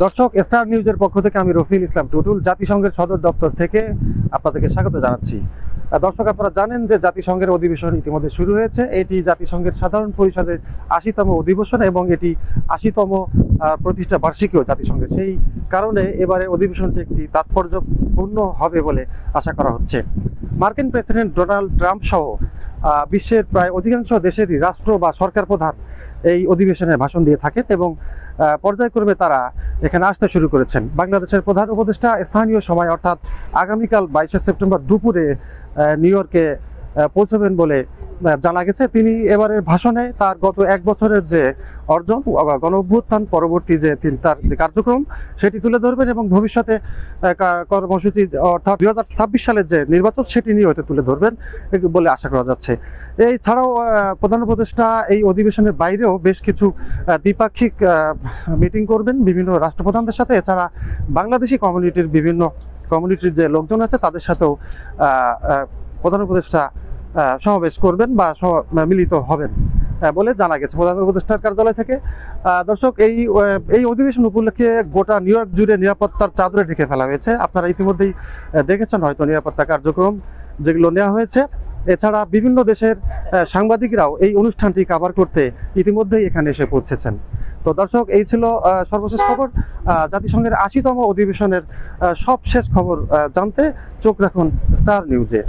দর্শক, স্টার নিউজের পক্ষ থেকে আমি রফিল ইসলাম টুটুল জাতিসংঘের সদর দপ্তর থেকে আপনাদেরকে স্বাগত জানাচ্ছি। দর্শক, আপনারা জানেন যে জাতিসংঘের অধিবেশন ইতিমধ্যে শুরু হয়েছে। এটি জাতিসংঘের সাধারণ পরিষদের ৮০তম অধিবেশন এবং এটি ৮০তম প্রতিষ্ঠা বার্ষিকীও জাতিসংঘের। সেই কারণে এবারে অধিবেশনটি একটি তাৎপর্যপূর্ণ হবে বলে আশা করা হচ্ছে। মার্কিন প্রেসিডেন্ট ডোনাল্ড ট্রাম্প সহ বিশ্বের প্রায় অধিকাংশ দেশেরই রাষ্ট্র বা সরকার প্রধান এই অধিবেশনে ভাষণ দিয়ে থাকেন এবং পর্যায়ক্রমে তারা এখানে আসতে শুরু করেছেন। বাংলাদেশের প্রধান উপদেষ্টা স্থানীয় সময় অর্থাৎ আগামীকাল ২২শে সেপ্টেম্বর দুপুরে নিউ ইয়র্কে পৌঁছবেন বলে জানা গেছে। তিনি এবারের ভাষণে তার গত এক বছরের যে অর্জন, গণ অভ্যুত্থান পরবর্তী তার যে কার্যক্রম সেটি তুলে ধরবেন এবং ভবিষ্যতে কর্মসূচি অর্থাৎ ২০২৬ সালের যে নির্বাচন সেটি নিয়ে হয়তো তুলে ধরবেন বলে আশা করা যাচ্ছে। এছাড়াও প্রধান উপদেষ্টা এই অধিবেশনের বাইরেও বেশ কিছু দ্বিপাক্ষিক মিটিং করবেন বিভিন্ন রাষ্ট্রপ্রধানদের সাথে। এছাড়া বাংলাদেশি কমিউনিটির যে লোকজন আছে তাদের সাথেও প্রধান উপদেষ্টা সমাবেশ করবেন বা মিলিত হবেন বলে জানা গেছে প্রধান উপদেষ্টার কার্যালয় থেকে। দর্শক, এই অধিবেশন উপলক্ষে গোটা নিউ ইয়র্ক জুড়ে নিরাপত্তার চাদরে ঢেকে ফেলা হয়েছে। আপনারা ইতিমধ্যেই দেখেছেন হয়তো নিরাপত্তা কার্যক্রম যেগুলো নেওয়া হয়েছে। এছাড়া বিভিন্ন দেশের সাংবাদিকরাও এই অনুষ্ঠানটি কভার করতে ইতিমধ্যেই এখানে এসে পৌঁছেছেন। তো দর্শক, এই ছিল সর্বশেষ খবর। জাতিসংঘের ৮০তম অধিবেশনের সবশেষ খবর জানতে চোখ রাখুন স্টার নিউজে।